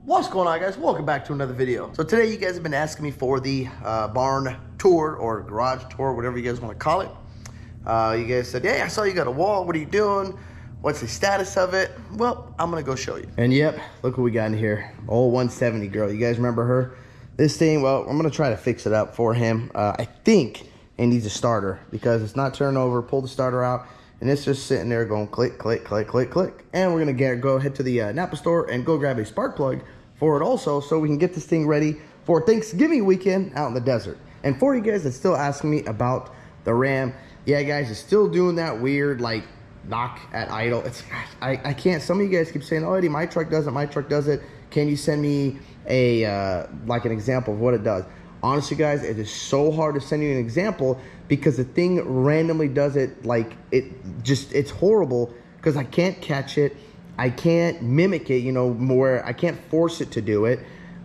What's going on, guys? Welcome back to another video. So today you guys have been asking me for the barn tour or garage tour, whatever you guys want to call it. You guys said, hey, I saw you got a wall. What are you doing? What's the status of it? Well, I'm gonna go show you. And yep, look what we got in here. Old 170 girl. You guys remember her? This thing, well, I'm gonna try to fix it up for him. I think it needs a starter because it's not turning over. Pull the starter out and it's just sitting there going click, click, click, click, click. And we're gonna go head to the Napa store and go grab a spark plug for it also, so we can get this thing ready for Thanksgiving weekend out in the desert. And for you guys that's still asking me about the Ram, yeah guys, it's still doing that weird like knock at idle. It's I can't. Some of you guys keep saying, oh Eddie, my truck does it, can you send me a like an example of what it does? Honestly guys, it is so hard to send you an example because the thing randomly does it. Like it's horrible because I can't catch it, I can't mimic it, you know, more. I can't force it to do it.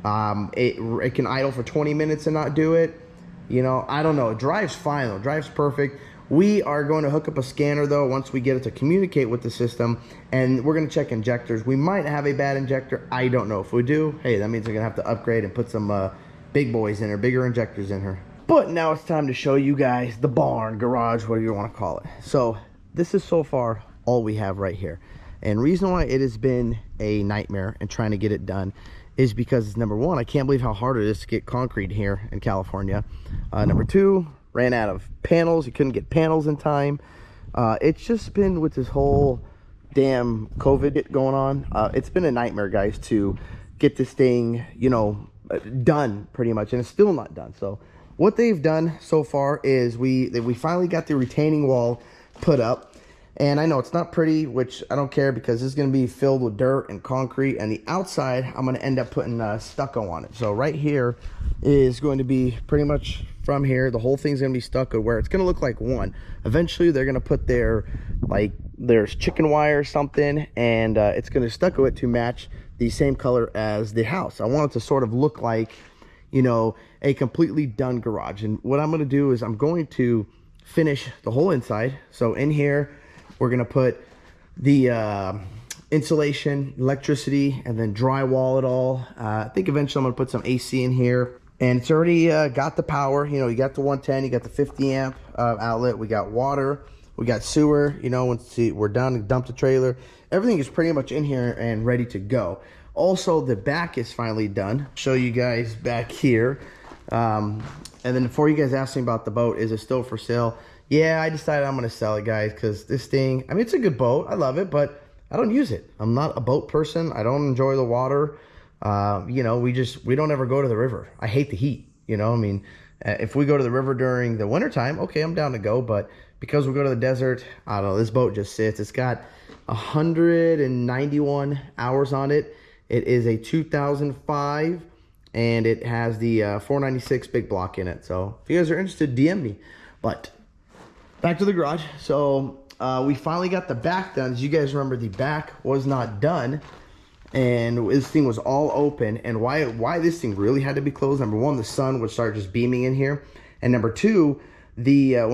It can idle for 20 minutes and not do it. You know, I don't know. It drives fine though. It drives perfect. We are going to hook up a scanner though once we get it to communicate with the system, and we're going to check injectors. We might have a bad injector. I don't know. If we do, hey, that means we're going to have to upgrade and put some big boys in her, bigger injectors in her. But now it's time to show you guys the barn, garage, whatever you want to call it. So this is so far all we have right here. And reason why it has been a nightmare and trying to get it done is because, number one, I can't believe how hard it is to get concrete here in California. Number two, ran out of panels. You couldn't get panels in time. It's just been with this whole damn COVID going on. It's been a nightmare, guys, to get this thing, you know, done pretty much. And it's still not done. So what they've done so far is we finally got the retaining wall put up. And I know it's not pretty, which I don't care because it's going to be filled with dirt and concrete. And the outside, I'm going to end up putting stucco on it. So right here is going to be pretty much from here. The whole thing's going to be stucco where it's going to look like one. Eventually, they're going to put there's chicken wire or something. And it's going to stucco it to match the same color as the house. I want it to sort of look like, you know, a completely done garage. And what I'm going to do is I'm going to finish the whole inside. So in here, we're gonna put the insulation, electricity, and then drywall it all. I think eventually I'm gonna put some AC in here. And it's already got the power. You know, you got the 110, you got the 50 amp outlet. We got water, we got sewer. You know, once we're done and dump the trailer, everything is pretty much in here and ready to go. Also, the back is finally done. Show you guys back here. And then before you guys ask me about the boat, is it still for sale? Yeah, I decided I'm going to sell it, guys, because this thing, I mean, it's a good boat. I love it, but I don't use it. I'm not a boat person. I don't enjoy the water. You know, we don't ever go to the river. I hate the heat, you know. I mean, if we go to the river during the wintertime, okay, I'm down to go. But because we go to the desert, I don't know, this boat just sits. It's got 191 hours on it. It is a 2005, and it has the 496 big block in it. So if you guys are interested, DM me. But back to the garage. So we finally got the back done. As you guys remember, the back was not done, and this thing was all open. And why this thing really had to be closed? Number one, the sun would start just beaming in here, and number two, when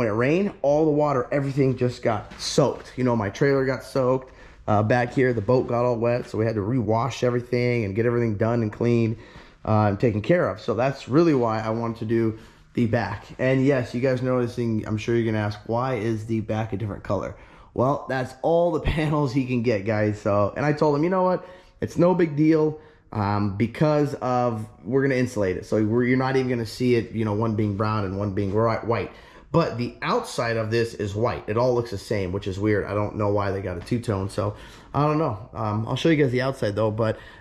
it rained, all the water, everything just got soaked. You know, my trailer got soaked. Back here, the boat got all wet, so we had to rewash everything and get everything done and cleaned and taken care of. So that's really why I wanted to do the back. And yes, you guys noticing, I'm sure you're gonna ask, why is the back a different color? Well, that's all the panels he can get, guys. So, and I told him, you know what, it's no big deal, because we're gonna insulate it, so you're not even gonna see it, you know, one being brown and one being white. But the outside of this is white. It all looks the same, which is weird. I don't know why they got a two-tone, so I don't know. I'll show you guys the outside though.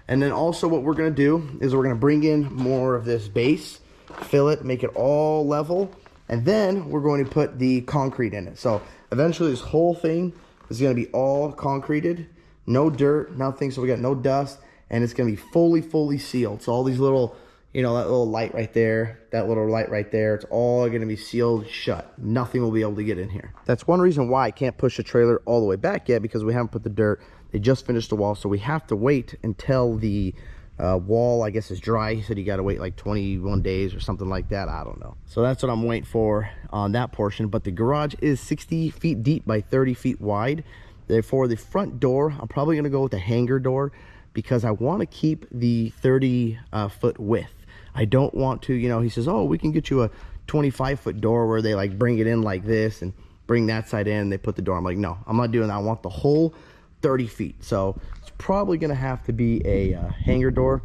And then also what we're gonna do is we're gonna bring in more of this base, fill it, make it all level, and then we're going to put the concrete in it. So eventually this whole thing is going to be all concreted, no dirt, nothing. So we got no dust, and it's going to be fully sealed. So all these little, you know, that little light right there, that little light right there, it's all going to be sealed shut. Nothing will be able to get in here. That's one reason why I can't push the trailer all the way back yet, because we haven't put the dirt. They just finished the wall, so we have to wait until the wall, I guess, is dry. He said you got to wait like 21 days or something like that. I don't know. So that's what I'm waiting for on that portion. But the garage is 60 feet deep by 30 feet wide. Therefore, the front door, I'm probably going to go with a hanger door because I want to keep the 30-foot width. I don't want to, you know, he says, oh, we can get you a 25-foot door where they like bring it in like this and bring that side in and they put the door. I'm like, no, I'm not doing that. I want the whole 30 feet. So it's probably gonna have to be a hanger door.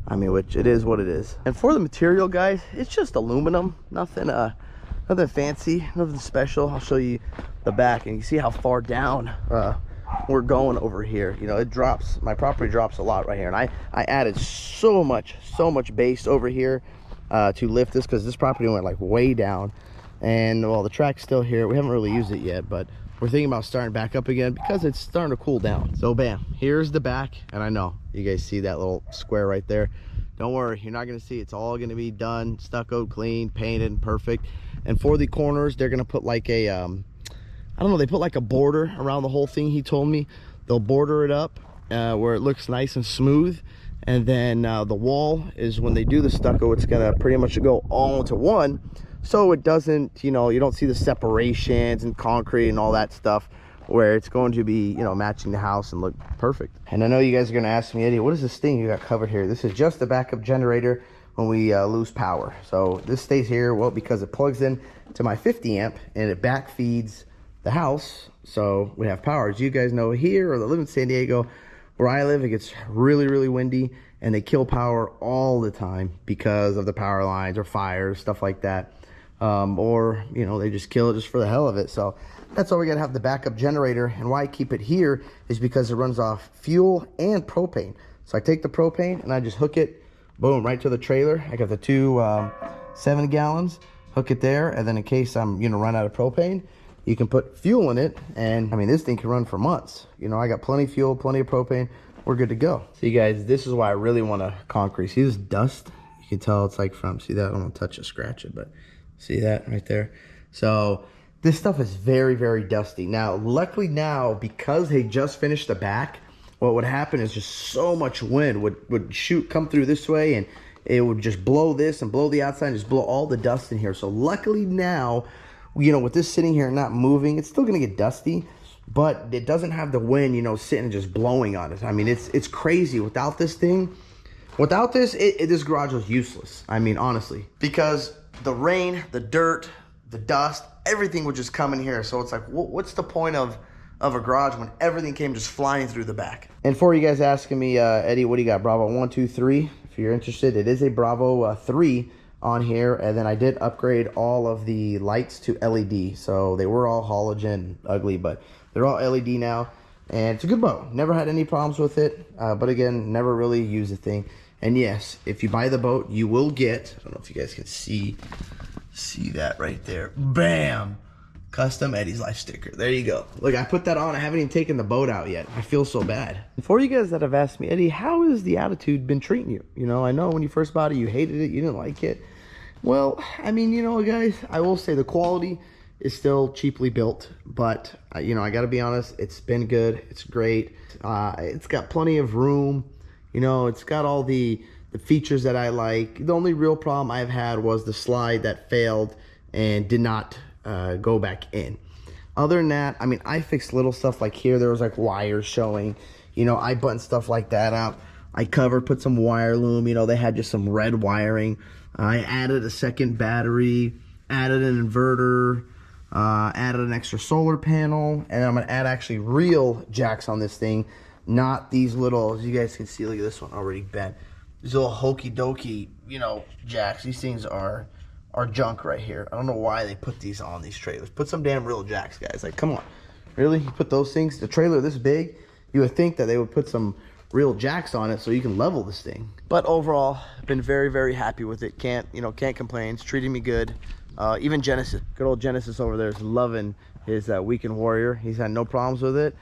I mean, which it is what it is. And for the material, guys, it's just aluminum. Nothing fancy, nothing special. I'll show you the back and you see how far down we're going over here. You know, it drops, my property drops a lot right here, and I added so much base over here to lift this, because this property went like way down. And well, the track's still here. We haven't really used it yet, but we're thinking about starting back up again because it's starting to cool down. So bam, here's the back. And I know you guys see that little square right there. Don't worry, you're not going to see. It's all going to be done, stuccoed, clean, painted, and perfect. And for the corners, they're going to put like a I don't know, they put like a border around the whole thing. He told me they'll border it up where it looks nice and smooth. And then the wall is, when they do the stucco, it's gonna pretty much go all into one, so it doesn't, you know, you don't see the separations and concrete and all that stuff, where it's going to be, you know, matching the house and look perfect. And I know you guys are gonna ask me, Eddie, what is this thing you got covered here? This is just the backup generator when we lose power. So this stays here, well, because it plugs in to my 50 amp and it back feeds the house, so we have power. As you guys know, here or that live in San Diego, where I live, it gets really windy, and they kill power all the time because of the power lines or fires, stuff like that. Or, you know, they just kill it just for the hell of it. So that's why we gotta have the backup generator. And why I keep it here is because it runs off fuel and propane. So I take the propane and I just hook it, boom, right to the trailer. I got the two 7 gallons, hook it there, and then in case I'm, you know, run out of propane, you can put fuel in it, and I mean, this thing can run for months. You know, I got plenty of fuel, plenty of propane. We're good to go. See, guys, this is why I really want to concrete. See this dust? You can tell it's like from, see that? I don't want to touch it, scratch it, but see that right there? So this stuff is very dusty. Now, luckily now, because they just finished the back, what would happen is just so much wind would come through this way, and it would just blow this and blow the outside and just blow all the dust in here. So luckily now, you know, with this sitting here and not moving, it's still gonna get dusty, but it doesn't have the wind, you know, sitting and just blowing on it. I mean, it's crazy. Without this thing, without this, this garage was useless. I mean, honestly, because the rain, the dirt, the dust, everything would just come in here. So it's like, what's the point of a garage when everything came just flying through the back? And for you guys asking me, Eddie, what do you got? Bravo 1, 2, 3. If you're interested, it is a Bravo 3 on here. And then I did upgrade all of the lights to LED. So they were all halogen, ugly, but they're all LED now. And it's a good boat. Never had any problems with it. But again, never really used the thing. And yes, if you buy the boat, you will get, I don't know if you guys can see that right there. Bam! Custom Eddie's Life sticker. There you go. Look, I put that on. I haven't even taken the boat out yet. I feel so bad. And for you guys that have asked me, Eddie, how has the Attitude been treating you? You know, I know when you first bought it, you hated it. You didn't like it. Well, I mean, you know, guys, I will say the quality is still cheaply built. But, you know, I got to be honest. It's been good. It's great. It's got plenty of room. You know, it's got all the features that I like. The only real problem I've had was the slide that failed and did not go back in. Other than that, I mean, I fixed little stuff like here. There was like wires showing. You know, I buttoned stuff like that up. I put some wire loom. You know, they had just some red wiring. I added a second battery, added an inverter, added an extra solar panel, and I'm gonna add actually real jacks on this thing, not these little, as you guys can see, look at this one already bent. These little hokey dokey, you know, jacks. These things are junk right here. I don't know why they put these on these trailers. Put some damn real jacks, guys. Like, come on. Really? You put those things? The trailer this big, you would think that they would put some real jacks on it so you can level this thing. But overall, I've been very happy with it. Can't complain. It's treating me good. Even Genesis, good old Genesis over there is loving his Weekend Warrior. He's had no problems with it.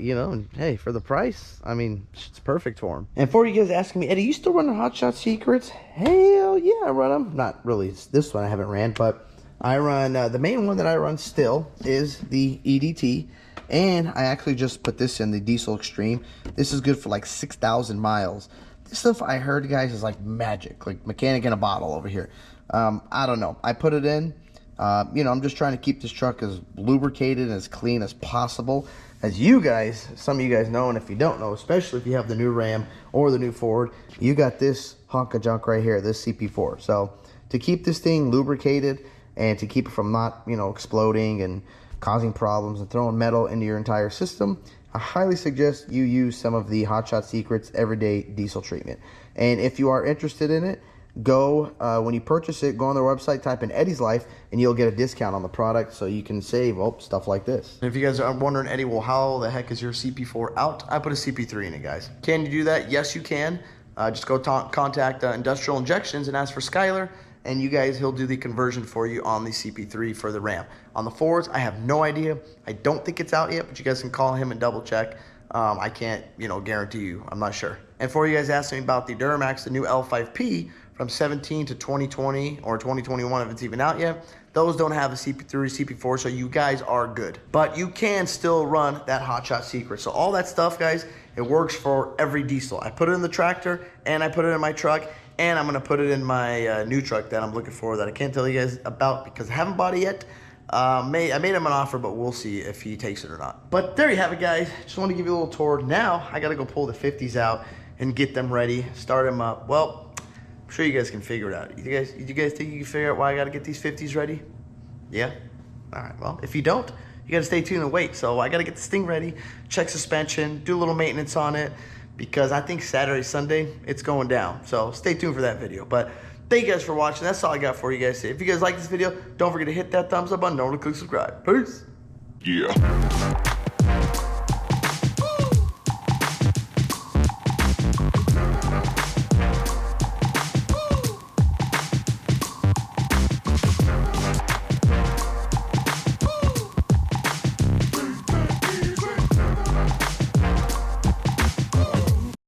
You know, and hey, for the price, I mean, it's perfect for him. And for you guys asking me, Eddie, you still running Hotshot Secrets? Hell yeah, I run them. Not really this one I haven't ran, but I run, the main one that I run still is the EDT. And I actually just put this in, the Diesel Extreme. This is good for like 6,000 miles. This stuff I heard, guys, is like magic, like mechanic in a bottle over here. I don't know. I put it in. You know, I'm just trying to keep this truck as lubricated and as clean as possible. as you guys, some of you guys know, and if you don't know, especially if you have the new Ram or the new Ford, you got this hunk of junk right here, this CP4. So to keep this thing lubricated and to keep it from not, you know, exploding and causing problems and throwing metal into your entire system, I highly suggest you use some of the Hotshot Secrets Everyday Diesel Treatment. And if you are interested in it, go, when you purchase it, go on their website, type in Eddie's Life, and you'll get a discount on the product so you can save, stuff like this. And if you guys are wondering, Eddie, well, how the heck is your CP4 out? I put a CP3 in it, guys. Can you do that? Yes, you can. Just go contact Industrial Injections and ask for Skyler, and you guys, he'll do the conversion for you on the CP3 for the Ram. On the Fords, I have no idea. I don't think it's out yet, but you guys can call him and double check. I can't, guarantee you. I'm not sure. And for you guys asking me about the Duramax, the new L5P from 17 to 2020 or 2021, if it's even out yet, those don't have a CP3, CP4, so you guys are good. But you can still run that Hotshot Secret. So all that stuff, guys, it works for every diesel. I put it in the tractor, and I put it in my truck, and I'm gonna put it in my new truck that I'm looking for that I can't tell you guys about because I haven't bought it yet. I made him an offer, but we'll see if he takes it or not. But there you have it, guys. Just want to give you a little tour. Now I gotta go pull the 50s out and get them ready, start them up. Well, I'm sure you guys can figure it out. You guys think you can figure out why I gotta get these 50s ready? Yeah? All right, well, if you don't, you gotta stay tuned and wait. So I gotta get this thing ready, check suspension, do a little maintenance on it, because I think Saturday, Sunday, it's going down. So stay tuned for that video. But thank you guys for watching. That's all I got for you guys today. If you guys like this video, don't forget to hit that thumbs up button. Don't forget to click subscribe. Peace. Yeah.